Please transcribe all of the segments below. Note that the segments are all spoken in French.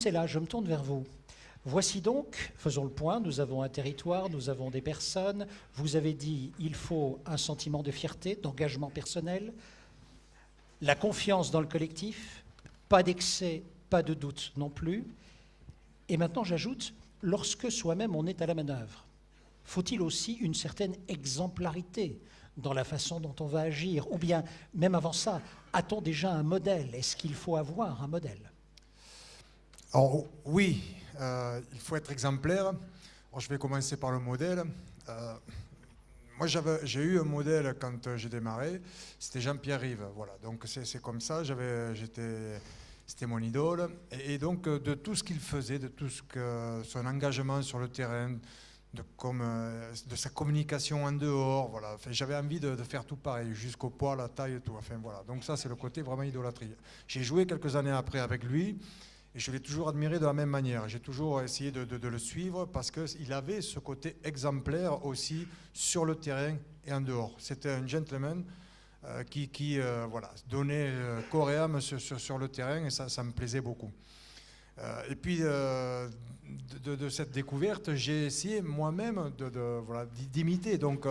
C'est là, je me tourne vers vous. Voici donc, faisons le point, nous avons un territoire, nous avons des personnes. Vous avez dit il faut un sentiment de fierté, d'engagement personnel, la confiance dans le collectif, pas d'excès, pas de doute non plus. Et maintenant j'ajoute, lorsque soi-même on est à la manœuvre, faut-il aussi une certaine exemplarité dans la façon dont on va agir? Ou bien, même avant ça, a-t-on déjà un modèle? Est-ce qu'il faut avoir un modèle? Alors, oui, il faut être exemplaire. Alors, je vais commencer par le modèle. Moi, j'ai eu un modèle quand j'ai démarré, c'était Jean-Pierre Rive. Voilà, donc c'est comme ça, c'était mon idole. Et donc, de tout ce qu'il faisait, de tout son engagement sur le terrain, de sa communication en dehors, voilà. Enfin, j'avais envie de faire tout pareil, jusqu'au poids, la taille et tout. Enfin, voilà. Donc ça, c'est le côté vraiment idolâtrie. J'ai joué quelques années après avec lui. Et je l'ai toujours admiré de la même manière. J'ai toujours essayé de le suivre parce qu'il avait ce côté exemplaire aussi sur le terrain et en dehors. C'était un gentleman qui voilà, donnait corps et âme sur le terrain et ça me plaisait beaucoup. Et puis de cette découverte, j'ai essayé moi-même voilà, d'imiter. Donc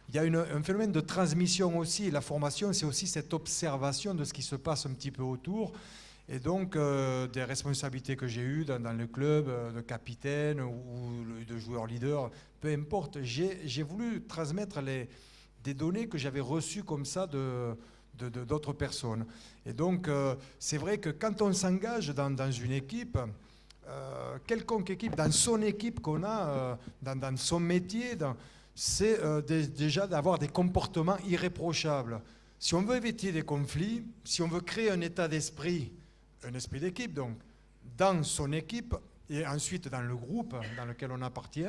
il y a un phénomène de transmission aussi. La formation, c'est aussi cette observation de ce qui se passe un petit peu autour. Et donc, des responsabilités que j'ai eues dans le club, de capitaine ou de joueur leader, peu importe, j'ai voulu transmettre des données que j'avais reçues comme ça d'autres personnes. Et donc, c'est vrai que quand on s'engage dans une équipe, quelconque équipe, dans son équipe qu'on a, dans son métier, c'est déjà d'avoir des comportements irréprochables. Si on veut éviter des conflits, si on veut créer un état d'esprit, un esprit d'équipe, donc, dans son équipe et ensuite dans le groupe dans lequel on appartient,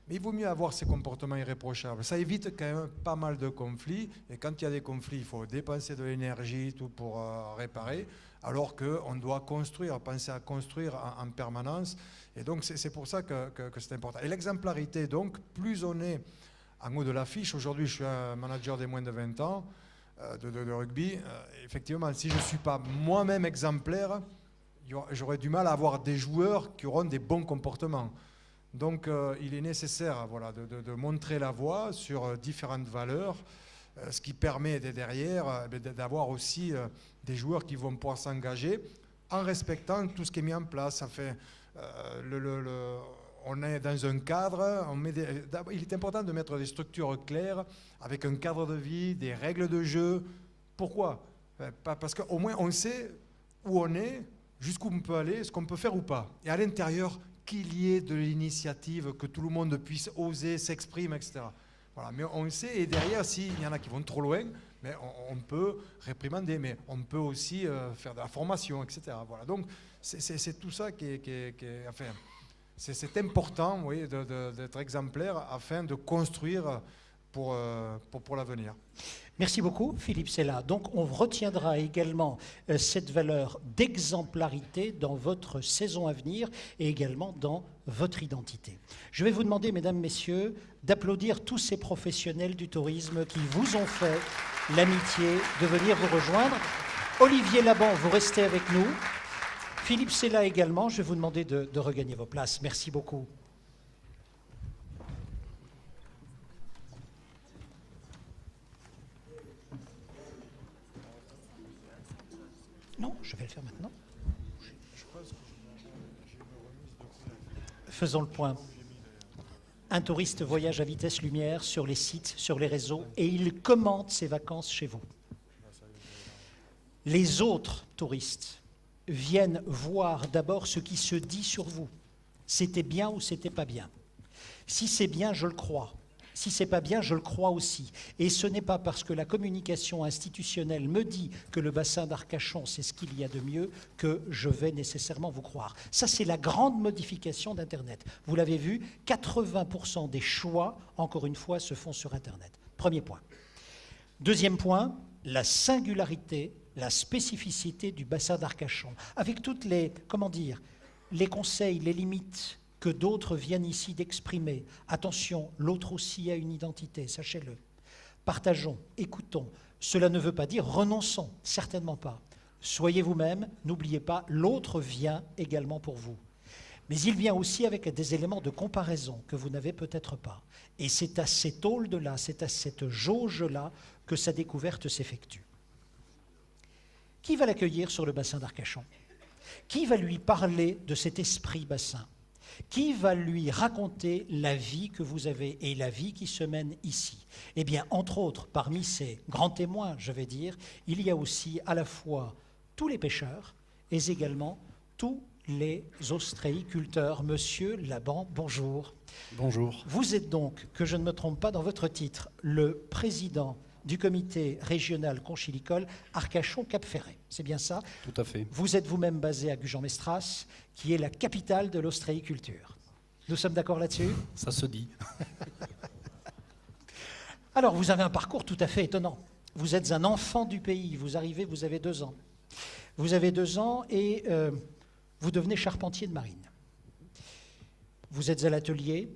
mais il vaut mieux avoir ces comportements irréprochables. Ça évite quand même pas mal de conflits, et quand il y a des conflits, il faut dépenser de l'énergie tout pour réparer, alors qu'on doit construire, penser à construire en permanence, et donc c'est pour ça que c'est important. Et l'exemplarité, donc, plus on est en haut de l'affiche, aujourd'hui je suis un manager des moins de 20 ans, de rugby, effectivement, si je ne suis pas moi-même exemplaire, j'aurais du mal à avoir des joueurs qui auront des bons comportements. Donc il est nécessaire voilà, de montrer la voie sur différentes valeurs, ce qui permet derrière d'avoir aussi des joueurs qui vont pouvoir s'engager en respectant tout ce qui est mis en place. Enfin, on est dans un cadre, il est important de mettre des structures claires, avec un cadre de vie, des règles de jeu. Pourquoi? Parce qu'au moins on sait où on est, jusqu'où on peut aller, ce qu'on peut faire ou pas. Et à l'intérieur, qu'il y ait de l'initiative, que tout le monde puisse oser, s'exprimer, etc. Voilà. Mais on sait, et derrière, s'il y en a qui vont trop loin, mais on peut réprimander, mais on peut aussi faire de la formation, etc. Voilà. Donc c'est tout ça qui est enfin, c'est important, oui, d'être exemplaire afin de construire pour l'avenir. Merci beaucoup, Philippe Sella. Donc, on retiendra également cette valeur d'exemplarité dans votre saison à venir et également dans votre identité. Je vais vous demander, mesdames, messieurs, d'applaudir tous ces professionnels du tourisme qui vous ont fait l'amitié de venir vous rejoindre. Olivier Laban, vous restez avec nous. Philippe Sella également, je vais vous demander de regagner vos places. Merci beaucoup. Non, je vais le faire maintenant. Faisons le point. Un touriste voyage à vitesse lumière sur les sites, sur les réseaux, et il commente ses vacances chez vous. Les autres touristes viennent voir d'abord ce qui se dit sur vous. C'était bien ou c'était pas bien. Si c'est bien, je le crois. Si c'est pas bien, je le crois aussi. Et ce n'est pas parce que la communication institutionnelle me dit que le bassin d'Arcachon, c'est ce qu'il y a de mieux, que je vais nécessairement vous croire. Ça, c'est la grande modification d'Internet. Vous l'avez vu, 80% des choix, encore une fois, se font sur Internet. Premier point. Deuxième point, la singularité, la spécificité du bassin d'Arcachon, avec toutes les, les conseils, les limites que d'autres viennent ici d'exprimer. Attention, l'autre aussi a une identité, sachez-le. Partageons, écoutons. Cela ne veut pas dire renonçons, certainement pas. Soyez vous-même, n'oubliez pas, l'autre vient également pour vous. Mais il vient aussi avec des éléments de comparaison que vous n'avez peut-être pas. Et c'est à cet aulde-là, c'est à cette jauge-là que sa découverte s'effectue. Qui va l'accueillir sur le bassin d'Arcachon? Qui va lui parler de cet esprit bassin? Qui va lui raconter la vie que vous avez et la vie qui se mène ici? Eh bien, entre autres, parmi ces grands témoins, je vais dire, il y a aussi à la fois tous les pêcheurs et également tous les ostréiculteurs. Monsieur Laban, bonjour. Bonjour. Vous êtes donc, que je ne me trompe pas dans votre titre, le président du comité régional conchilicole Arcachon-Cap-Ferret. C'est bien ça? Tout à fait. Vous êtes vous-même basé à Gujan-Mestras, qui est la capitale de l'ostréiculture. Nous sommes d'accord là-dessus? Ça se dit. Alors, vous avez un parcours tout à fait étonnant. Vous êtes un enfant du pays. Vous arrivez, vous avez 2 ans. Vous avez 2 ans et vous devenez charpentier de marine. Vous êtes à l'atelier.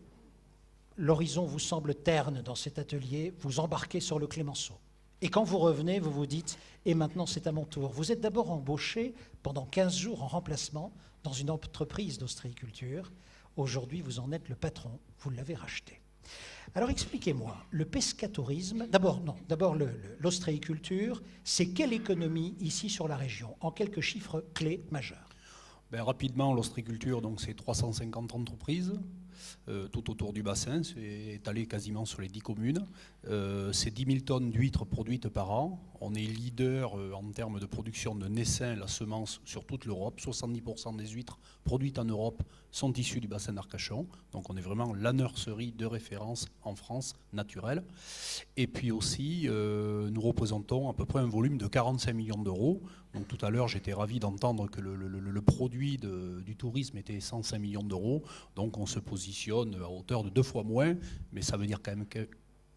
L'horizon vous semble terne dans cet atelier, vous embarquez sur le Clémenceau. Et quand vous revenez, vous vous dites « et maintenant c'est à mon tour ». Vous êtes d'abord embauché pendant 15 jours en remplacement dans une entreprise d'ostréiculture. Aujourd'hui, vous en êtes le patron, vous l'avez racheté. Alors expliquez-moi, le pescatourisme, d'abord l'ostréiculture, c'est quelle économie ici sur la région, en quelques chiffres clés majeurs? Rapidement, l'ostréiculture, c'est 350 entreprises. Tout autour du bassin, c'est étalé quasiment sur les 10 communes. C'est 10 000 tonnes d'huîtres produites par an. On est leader en termes de production de naissain, la semence, sur toute l'Europe. 70% des huîtres produites en Europe sont issues du bassin d'Arcachon. Donc on est vraiment la nurserie de référence en France, naturelle. Et puis aussi, nous représentons à peu près un volume de 45 millions d'euros. Donc tout à l'heure, j'étais ravi d'entendre que le produit du tourisme était 105 millions d'euros. Donc on se positionne à hauteur de 2 fois moins, mais ça veut dire quand même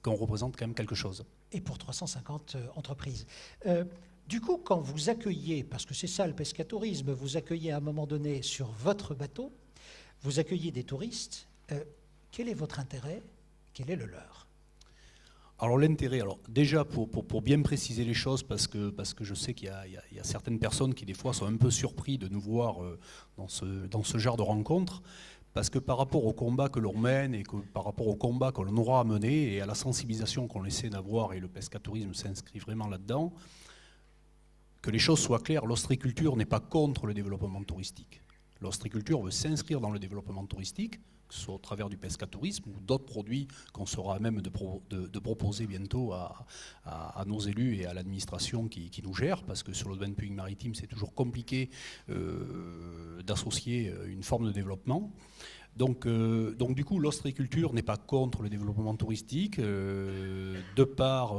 qu'on représente quand même quelque chose. Et pour 350 entreprises. Du coup, quand vous accueillez, parce que c'est ça le pescatourisme, vous accueillez à un moment donné sur votre bateau, vous accueillez des touristes, quel est votre intérêt? Quel est le leur? Alors l'intérêt, déjà pour bien préciser les choses, parce que je sais qu'il y a certaines personnes qui des fois sont un peu surpris de nous voir dans ce genre de rencontres, parce que par rapport au combat que l'on mène et par rapport au combat que l'on aura à mener et à la sensibilisation qu'on essaie d'avoir, et le pescatourisme s'inscrit vraiment là-dedans, que les choses soient claires, l'ostréiculture n'est pas contre le développement touristique. L'ostréiculture veut s'inscrire dans le développement touristique, que ce soit au travers du pescatourisme ou d'autres produits qu'on sera à même de proposer bientôt à nos élus et à l'administration qui nous gère, parce que sur le domaine public maritime, c'est toujours compliqué d'associer une forme de développement. Donc du coup, l'ostréiculture n'est pas contre le développement touristique, de par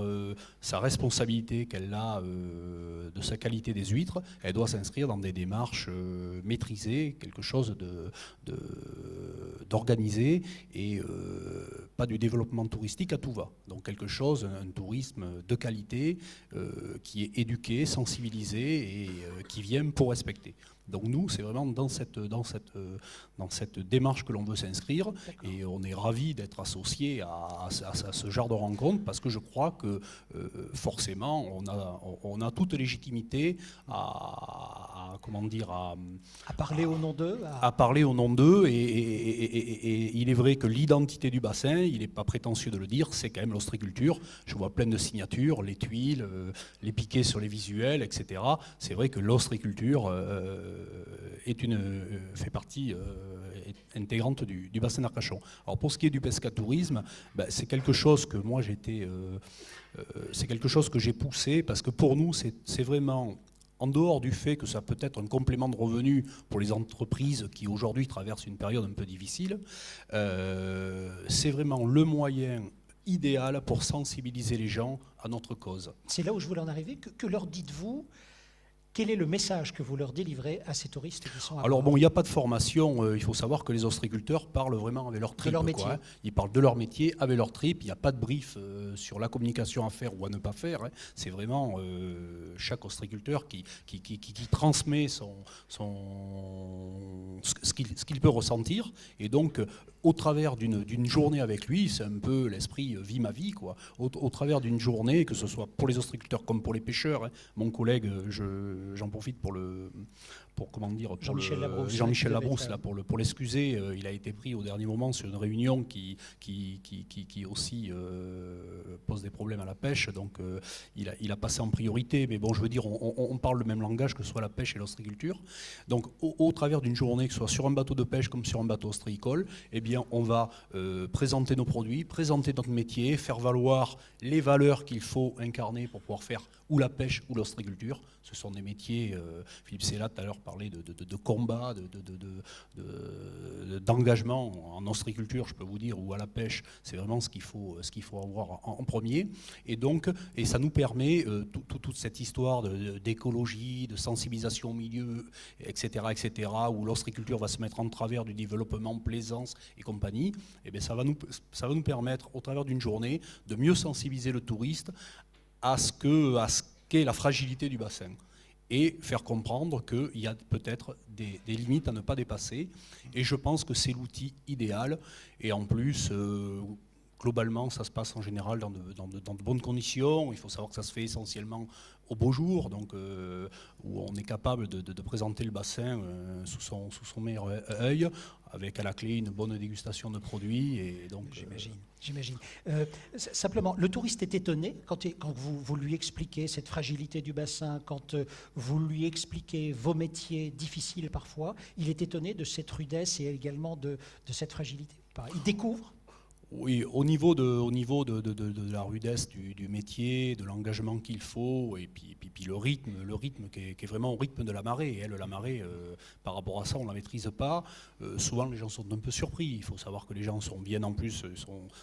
sa responsabilité qu'elle a de sa qualité des huîtres, elle doit s'inscrire dans des démarches maîtrisées, quelque chose d'organisé et pas du développement touristique à tout va. Donc quelque chose, un tourisme de qualité qui est éduqué, sensibilisé et qui vient pour respecter. Donc nous, c'est vraiment dans cette démarche que l'on veut s'inscrire et on est ravis d'être associés à ce genre de rencontre parce que je crois que forcément on a toute légitimité à parler au nom d'eux. À parler au nom d'eux et il est vrai que l'identité du bassin, il n'est pas prétentieux de le dire, c'est quand même l'ostréiculture. Je vois plein de signatures, les tuiles, les piquets sur les visuels, etc. C'est vrai que l'ostréiculture fait partie intégrante du bassin d'Arcachon. Alors pour ce qui est du pescatourisme, c'est quelque chose que moi c'est quelque chose que j'ai poussé parce que pour nous c'est vraiment, en dehors du fait que ça peut être un complément de revenu pour les entreprises qui aujourd'hui traversent une période un peu difficile, c'est vraiment le moyen idéal pour sensibiliser les gens à notre cause. C'est là où je voulais en arriver. Que leur dites-vous ? Quel est le message que vous leur délivrez à ces touristes qui sont à Alors bon, il n'y a pas de formation. Il faut savoir que les ostréiculteurs parlent vraiment avec leur tripes. De leur métier. Quoi, hein. Ils parlent de leur métier avec leur tripes. Il n'y a pas de brief sur la communication à faire ou à ne pas faire. Hein. C'est vraiment chaque ostréiculteur qui transmet ce qu'il peut ressentir. Et donc, au travers d'une journée avec lui, c'est un peu l'esprit vie ma vie, quoi. Au travers d'une journée, que ce soit pour les ostréiculteurs comme pour les pêcheurs, hein. Mon collègue, j'en profite Jean-Michel Labrousse, Jean-Michel Labrousse, là, pour l'excuser, il a été pris au dernier moment sur une réunion qui aussi pose des problèmes à la pêche, donc il a passé en priorité, mais bon, je veux dire, on parle le même langage, que ce soit la pêche et l'ostréiculture. Donc au travers d'une journée, que ce soit sur un bateau de pêche comme sur un bateau ostréicole, eh bien, on va présenter nos produits, présenter notre métier, faire valoir les valeurs qu'il faut incarner pour pouvoir faire ou la pêche ou l'ostréiculture. Ce sont des métiers, Philippe Sella tout à l'heure parlait de combat, d'engagement en ostréiculture, je peux vous dire, ou à la pêche, c'est vraiment ce qu'il faut avoir en premier. Et donc, ça nous permet, toute cette histoire d'écologie, de sensibilisation au milieu, etc., où l'ostréiculture va se mettre en travers du développement, plaisance et compagnie, et bien ça va nous permettre, au travers d'une journée, de mieux sensibiliser le touriste à ce qu'est la fragilité du bassin et faire comprendre qu'il y a peut-être des limites à ne pas dépasser. Et je pense que c'est l'outil idéal. Et en plus, globalement, ça se passe en général dans de bonnes conditions. Il faut savoir que ça se fait essentiellement au beau jour, donc, où on est capable de présenter le bassin sous son meilleur œil, avec à la clé une bonne dégustation de produits. Et donc, J'imagine. Simplement, le touriste est étonné quand vous lui expliquez cette fragilité du bassin, quand vous lui expliquez vos métiers difficiles parfois, il est étonné de cette rudesse et également de cette fragilité. Il découvre. Oui, au niveau de la rudesse du métier, de l'engagement qu'il faut, et puis le rythme qui est vraiment au rythme de la marée. Et elle, la marée, par rapport à ça, on ne la maîtrise pas. Souvent, les gens sont un peu surpris. Il faut savoir que les gens sont bien en plus,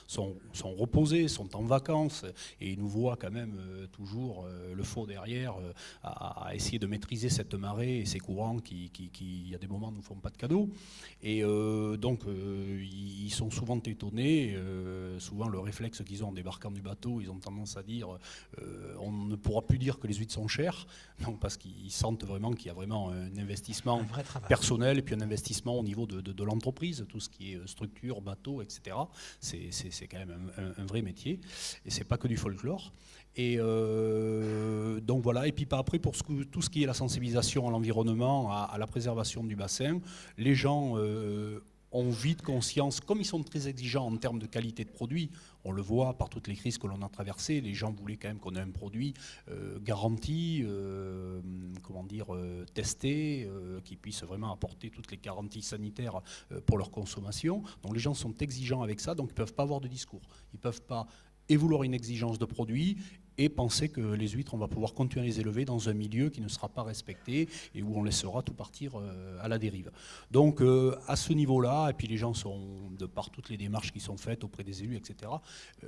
sont reposés, sont en vacances, et ils nous voient quand même toujours le faux derrière, à essayer de maîtriser cette marée et ces courants qui à des moments, ne nous font pas de cadeaux. Et donc, ils sont souvent étonnés. Souvent, le réflexe qu'ils ont en débarquant du bateau, ils ont tendance à dire on ne pourra plus dire que les huîtres sont chères, donc, parce qu'ils sentent vraiment qu'il y a vraiment un investissement personnel et puis un investissement au niveau de l'entreprise, tout ce qui est structure, bateau, etc. C'est quand même un vrai métier, et c'est pas que du folklore. Et donc voilà, et puis après, pour tout ce qui est la sensibilisation à l'environnement, à la préservation du bassin, les gens ont vite conscience, comme ils sont très exigeants en termes de qualité de produit, on le voit par toutes les crises que l'on a traversées, les gens voulaient quand même qu'on ait un produit garanti, testé, qui puisse vraiment apporter toutes les garanties sanitaires pour leur consommation. Donc les gens sont exigeants avec ça, donc ils ne peuvent pas avoir de discours. Ils ne peuvent pas vouloir une exigence de produit et penser que les huîtres, on va pouvoir continuer à les élever dans un milieu qui ne sera pas respecté et où on laissera tout partir à la dérive. Donc à ce niveau-là, et puis les gens sont, de par toutes les démarches qui sont faites auprès des élus, etc.,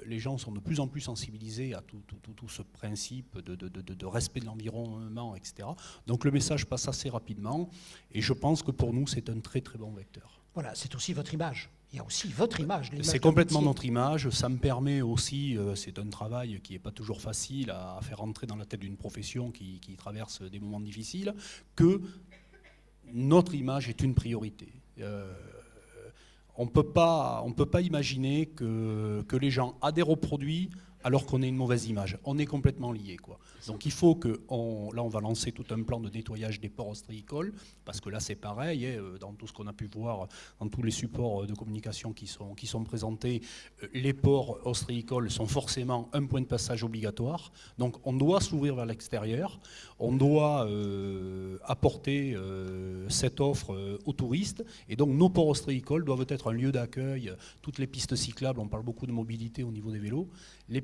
les gens sont de plus en plus sensibilisés à tout ce principe de respect de l'environnement, etc. Donc le message passe assez rapidement, et je pense que pour nous, c'est un très très bon vecteur. Voilà, c'est aussi votre image. Il y a aussi votre image. C'est complètement notre image. Ça me permet aussi, c'est un travail qui n'est pas toujours facile à faire entrer dans la tête d'une profession qui traverse des moments difficiles, que notre image est une priorité. On ne peut pas imaginer que les gens adhèrent aux produits alors qu'on ait une mauvaise image. On est complètement liés, quoi. Donc il faut que, là on va lancer tout un plan de nettoyage des ports ostréicoles, parce que là c'est pareil, dans tout ce qu'on a pu voir, dans tous les supports de communication qui sont présentés, les ports ostréicoles sont forcément un point de passage obligatoire. Donc on doit s'ouvrir vers l'extérieur, on doit apporter cette offre aux touristes, et donc nos ports ostréicoles doivent être un lieu d'accueil. Toutes les pistes cyclables, on parle beaucoup de mobilité au niveau des vélos, les